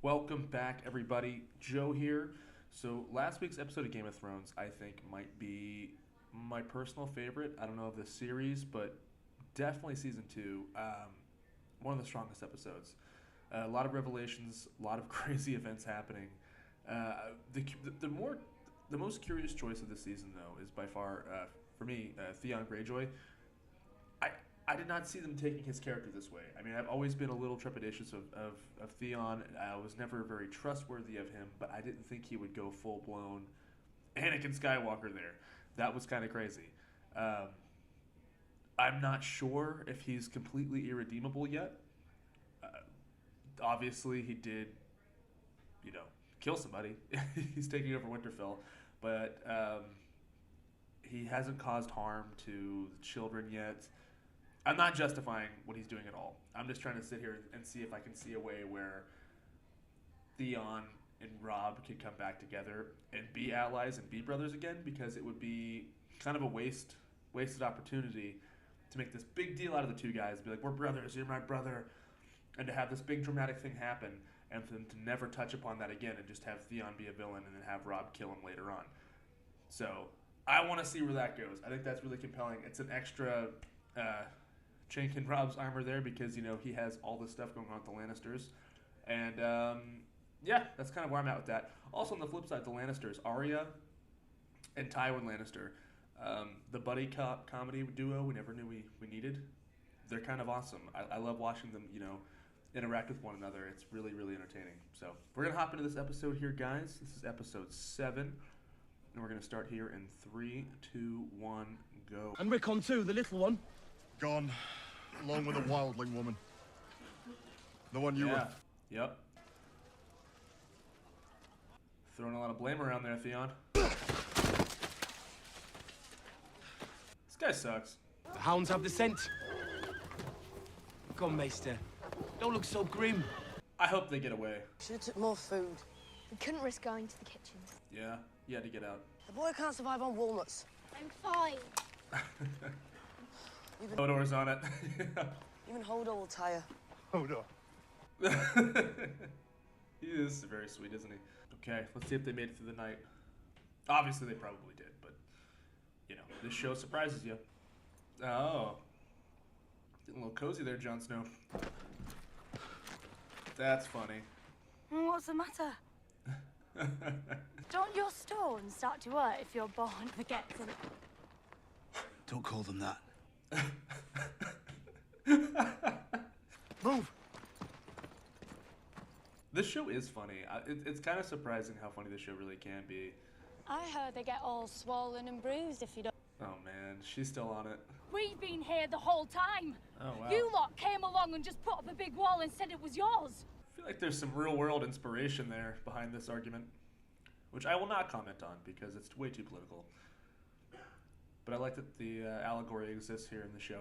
Welcome back, everybody. Joe here. So, last week's episode of Game of Thrones, I think, might be my personal favorite. I don't know of the series, but definitely season two. One of the strongest episodes. A lot of revelations, a lot of crazy events happening. The most curious choice of the season, though, is by far, for me, Theon Greyjoy. I I did not see them taking his character this way. I mean, I've always been a little trepidatious of Theon. I was never very trustworthy of him, but I didn't think he would go full blown Anakin Skywalker there. That was kind of crazy. Um, I'm not sure if he's completely irredeemable yet. Uh, Obviously, he did, you know, kill somebody. He's taking over Winterfell, but he hasn't caused harm to the children yet. I'm not justifying what he's doing at all. I'm just trying to sit here and see if I can see a way where Theon and Robb could come back together and be allies and be brothers again, because it would be kind of a wasted opportunity to make this big deal out of the two guys. Be like, we're brothers, you're my brother, and to have this big dramatic thing happen, and for them to never touch upon that again, and just have Theon be a villain and then have Robb kill him later on. So I want to see where that goes. I think that's really compelling. It's an extra chink in Robb's armor there, because he has all this stuff going on with the Lannisters, and yeah, that's kind of where I'm at with that. Also, on the flip side, the Lannisters, Arya and Tywin Lannister, the buddy cop comedy duo we never knew we needed. They're kind of awesome. I love watching them, interact with one another. It's really, really entertaining. So we're gonna hop into this episode here, guys. This is episode 7, and we're gonna start here in 3, 2, 1, go. And Rickon too, the little one. Gone, along with a wildling woman. The one you were... Yep. Throwing a lot of blame around there, Theon. This guy sucks. The hounds have the scent. Come on, Maester. Don't look so grim. I hope they get away. Should have took more food. We couldn't risk going to the kitchen. Yeah, you had to get out. The boy can't survive on walnuts. I'm fine. Hodor's on it. Even Hodor will tire. Hodor. He is very sweet, isn't he? Okay, let's see if they made it through the night. Obviously, they probably did, but, this show surprises you. Oh. Getting a little cozy there, Jon Snow. That's funny. What's the matter? Don't your stones start to hurt if your bone forgets it? Don't call them that. Move! This show is funny. It's kind of surprising how funny this show really can be. I heard they get all swollen and bruised if you don't. Oh man, she's still on it. We've been here the whole time. Oh wow. You lot came along and just put up a big wall and said it was yours. I feel like there's some real world inspiration there behind this argument, which I will not comment on because it's way too political. But I like that the allegory exists here in the show.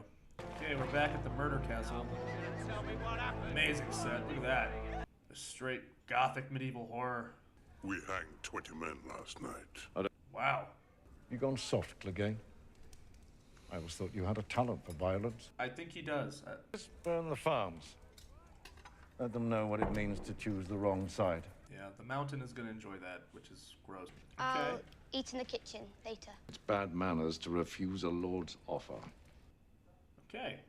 Okay, we're back at the murder castle. Amazing set. Look at that. A straight gothic medieval horror. We hanged 20 men last night. Wow. You gone soft, Clegane? I always thought you had a talent for violence. I think he does. Just burn the farms. Let them know what it means to choose the wrong side. Yeah, the mountain is going to enjoy that, which is gross. I'll eat in the kitchen later. It's bad manners to refuse a lord's offer. Okay.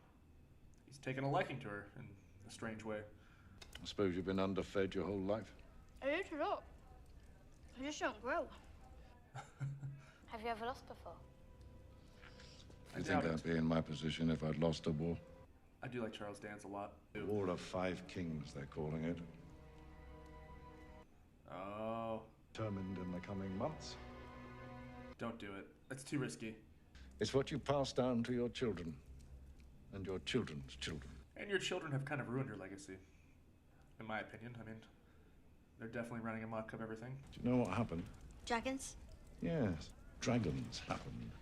He's taken a liking to her in a strange way. I suppose you've been underfed your whole life. I ate it up. I just don't grow. Have you ever lost before? You think I'd be in my position if I'd lost a war? I do like Charles Dance a lot. War of 5 Kings, they're calling it. Oh. Determined in the coming months. Don't do it. That's too risky. It's what you pass down to your children. And your children's children. And your children have kind of ruined her legacy. In my opinion. I mean, they're definitely running amok of everything. Do you know what happened? Dragons? Yes, dragons happened.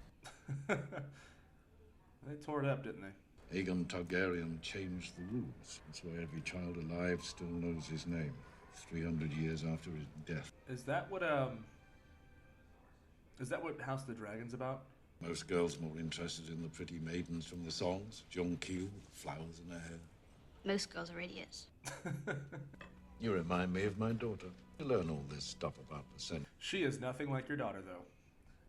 They tore it up, didn't they? Aegon Targaryen changed the rules. That's why every child alive still knows his name, 300 years after his death. Is that what House of the Dragon's about? Most girls more interested in the pretty maidens from the songs. Jonquil, flowers in her hair. Most girls are idiots. You remind me of my daughter. You learn all this stuff about the Senate. She is nothing like your daughter, though.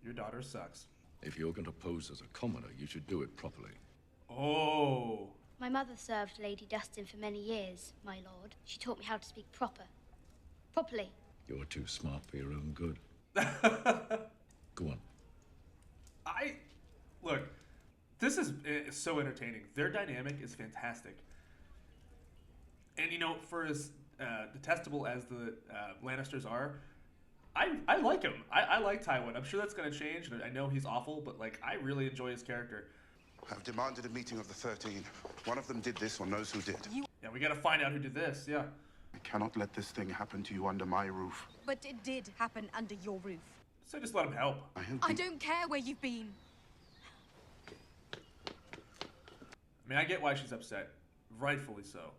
Your daughter sucks. If you're going to pose as a commoner, you should do it properly. Oh. My mother served Lady Dustin for many years, my lord. She taught me how to speak properly. You're too smart for your own good. Go on. Look, this is so entertaining. Their dynamic is fantastic. And, you know, for as detestable as the Lannisters are, I like him. I like Tywin. I'm sure that's going to change. I know he's awful, but, like, I really enjoy his character. I've demanded a meeting of the 13. One of them did this or knows who did. Yeah, we got to find out who did this, yeah. I cannot let this thing happen to you under my roof. But it did happen under your roof. So just let him help. I don't care where you've been. I mean, I get why she's upset. Rightfully so.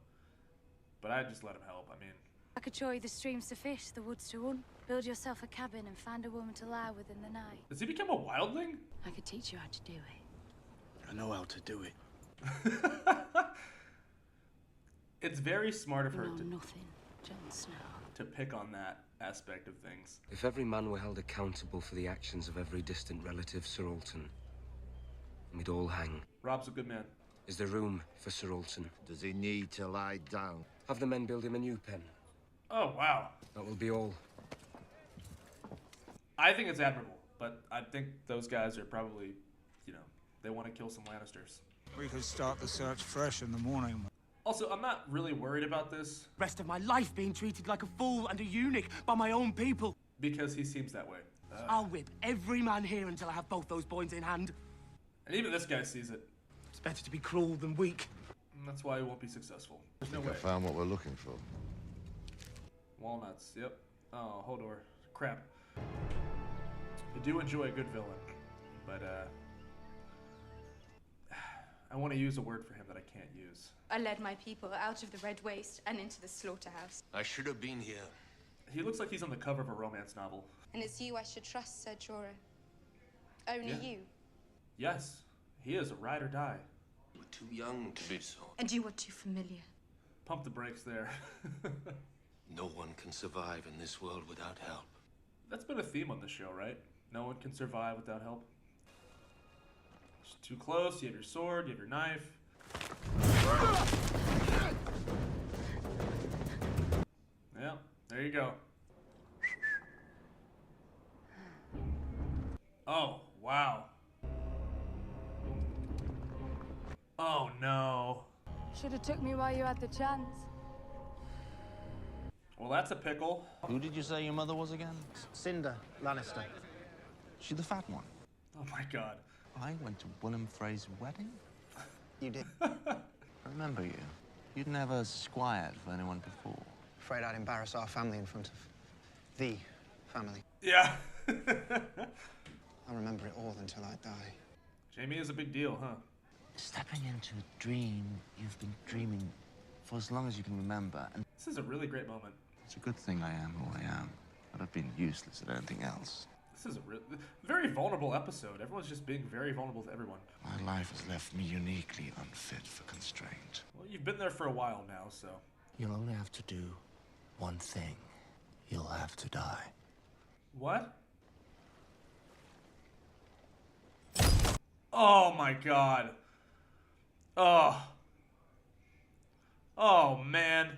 But I'd just let him help. I mean... I could show you the streams to fish, the woods to run. Build yourself a cabin and find a woman to lie with in the night. Does he become a wildling? I could teach you how to do it. I know how to do it. It's very smart of her You know nothing, Jon Snow. to pick on that aspect of things. If every man were held accountable for the actions of every distant relative, Sir Alton, we'd all hang. Rob's a good man. Is there room for Sir Alton? Does he need to lie down? Have the men build him a new pen. Oh, wow. That will be all. I think it's admirable, but I think those guys are probably, you know, they want to kill some Lannisters. We could start the search fresh in the morning. Also, I'm not really worried about this. Rest of my life being treated like a fool and a eunuch by my own people. Because he seems that way. I'll whip every man here until I have both those boys in hand. And even this guy sees it. It's better to be cruel than weak. And that's why he won't be successful. There's no I way. found what we're looking for. Walnuts, yep. Oh, Hodor. Crap. I do enjoy a good villain, but I want to use a word for him that I can't use. I led my people out of the Red Waste and into the slaughterhouse. I should have been here. He looks like he's on the cover of a romance novel. And it's you I should trust, Sir Jorah. Only Yeah. you. Yes, he is a ride or die. You were too young to be so. And you were too familiar. Pump the brakes there. No one can survive in this world without help. That's been a theme on the show, right? No one can survive without help. It's too close, you have your sword, you have your knife. Yeah, there you go. Oh, wow. Oh, no. Should have took me while you had the chance. Well, that's a pickle. Who did you say your mother was again? Cinder Lannister. She the fat one? Oh, my God. I went to Willem Frey's wedding? You did. I remember you. You'd never squired for anyone before. Afraid I'd embarrass our family in front of the family. Yeah. I'll remember it all until I die. Jaime is a big deal, huh? Stepping into a dream you've been dreaming for as long as you can remember. And This is a really great moment. it's a good thing I am who I am. But I've been useless at anything else. This is a very vulnerable episode. Everyone's just being very vulnerable to everyone. My life has left me uniquely unfit for constraint. Well, you've been there for a while now, so... You'll only have to do one thing. You'll have to die. What? Oh, my God. Oh. Oh, man.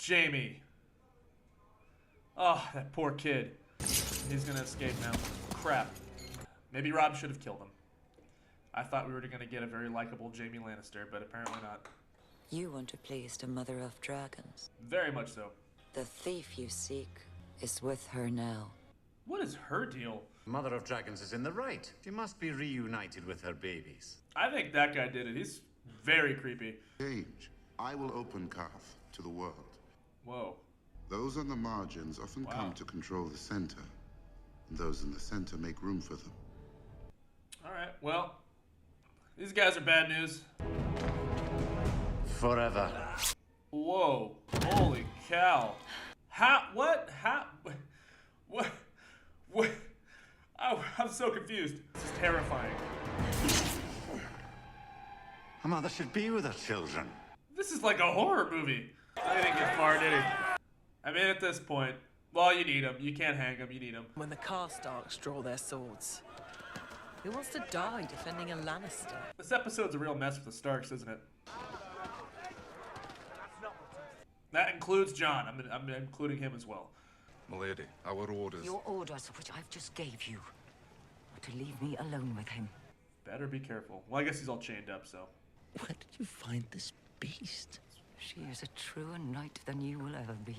Jaime. Oh, that poor kid. He's gonna escape now. Crap. Maybe Rob should have killed him. I thought we were gonna get a very likable Jaime Lannister, but apparently not. You want to please the Mother of Dragons. Very much so. The thief you seek is with her now. What is her deal? Mother of Dragons is in the right. She must be reunited with her babies. I think that guy did it. He's very creepy. Age. I will open Karth to the world. Whoa. Those on the margins often come to control the center, and those in the center make room for them. All right, well, these guys are bad news. Forever. Whoa, holy cow. What? Oh, I'm so confused. This is terrifying. A mother should be with her children. This is like a horror movie. I didn't get far, did he? I mean, at this point, well, you need him. You can't hang him. You need him. When the Karstarks draw their swords, who wants to die defending a Lannister? This episode's a real mess with the Starks, isn't it? That includes Jon. I'm including him as well. Milady, our orders. Your orders, which I've just gave you, are to leave me alone with him. Better be careful. Well, I guess he's all chained up, so. Where did you find this beast? She is a truer knight than you will ever be.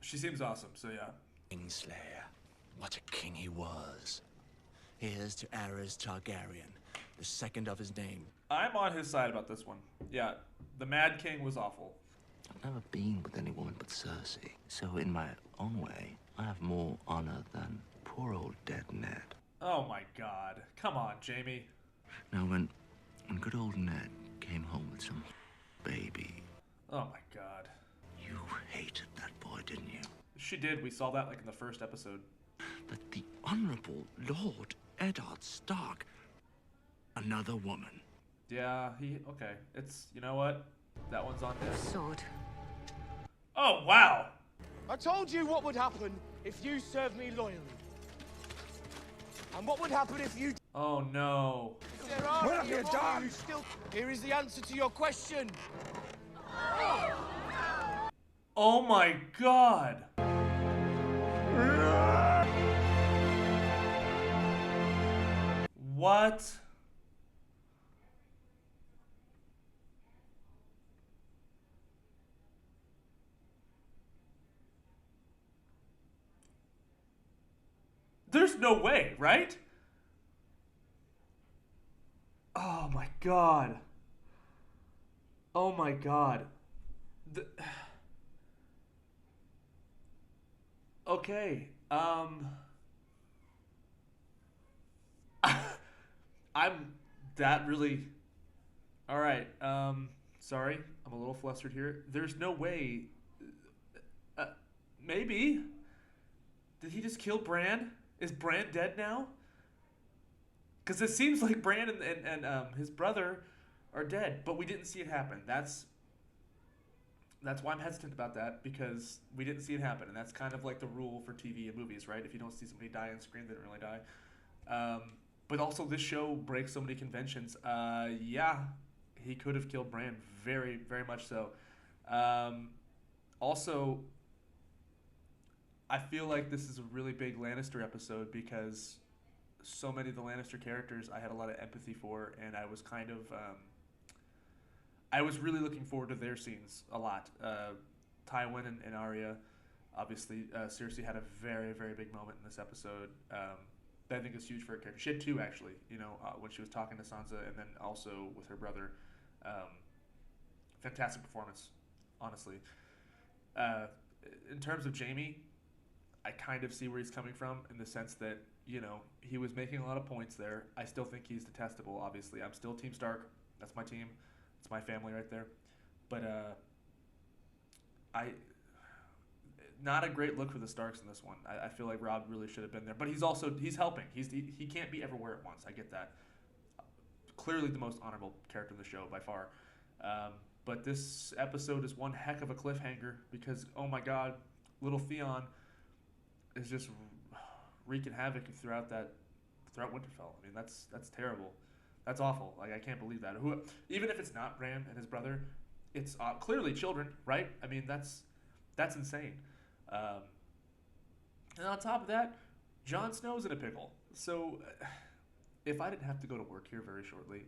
She seems awesome, so yeah. Kingslayer. What a king he was. Here's to Aerys Targaryen, the second of his name. I'm on his side about this one. Yeah, the Mad King was awful. I've never been with any woman but Cersei, so in my own way, I have more honor than poor old dead Ned. Oh my god. Come on, Jaime. Now, when good old Ned came home with some baby... Oh my god. You hated that boy, didn't you? She did. We saw that like in the first episode. But the Honorable Lord Eddard Stark, another woman. Yeah, okay. It's, you know what? That one's on him. Sword. Oh, wow. I told you what would happen if you served me loyally. And what would happen if you... Oh, no. There are what have you done? Still... Here is the answer to your question. Oh my god. What? There's no way, right? Oh my god. Oh my god. Okay. I'm that really... Alright, sorry. I'm a little flustered here. There's no way... maybe? Did he just kill Bran? Is Bran dead now? Because it seems like Bran and his brother are dead, but we didn't see it happen. That's why I'm hesitant about that, because we didn't see it happen, and that's kind of like the rule for TV and movies, right? If you don't see somebody die on screen, they don't really die. But also, this show breaks so many conventions. Yeah, he could have killed Bran, very, very much so. Also, I feel like this is a really big Lannister episode because so many of the Lannister characters I had a lot of empathy for, and I was kind of... I was really looking forward to their scenes a lot. Tywin and Arya, obviously, Cersei had a very, very big moment in this episode that I think is huge for her character. She had two, actually, when she was talking to Sansa and then also with her brother. Fantastic performance, honestly. In terms of Jaime, I kind of see where he's coming from in the sense that, he was making a lot of points there. I still think he's detestable, obviously. I'm still Team Stark. That's my team. It's my family right there. But not a great look for the Starks in this one. I feel like Rob really should have been there. But he's helping. He can't be everywhere at once. I get that. Clearly the most honorable character in the show by far. But this episode is one heck of a cliffhanger because, oh my god, little Theon is just wreaking havoc throughout Winterfell. I mean, that's terrible. That's awful. Like, I can't believe that. Even if it's not Bran and his brother, it's clearly children, right? I mean, that's insane. And on top of that, Jon Snow's in a pickle. So, if I didn't have to go to work here very shortly,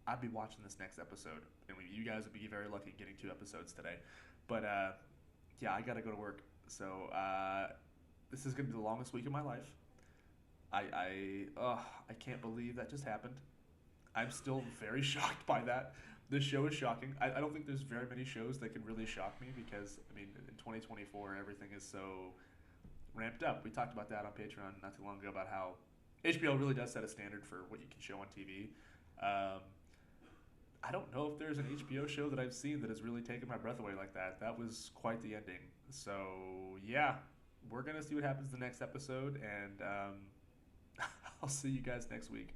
I'd be watching this next episode. And you guys would be very lucky getting 2 episodes today. But, yeah, I got to go to work. So, this is going to be the longest week of my life. I can't believe that just happened. I'm still very shocked by that. This show is shocking. I don't think there's very many shows that can really shock me because, I mean, in 2024, everything is so ramped up. We talked about that on Patreon not too long ago about how HBO really does set a standard for what you can show on TV. I don't know if there's an HBO show that I've seen that has really taken my breath away like that. That was quite the ending. So, yeah, we're going to see what happens in the next episode, and I'll see you guys next week.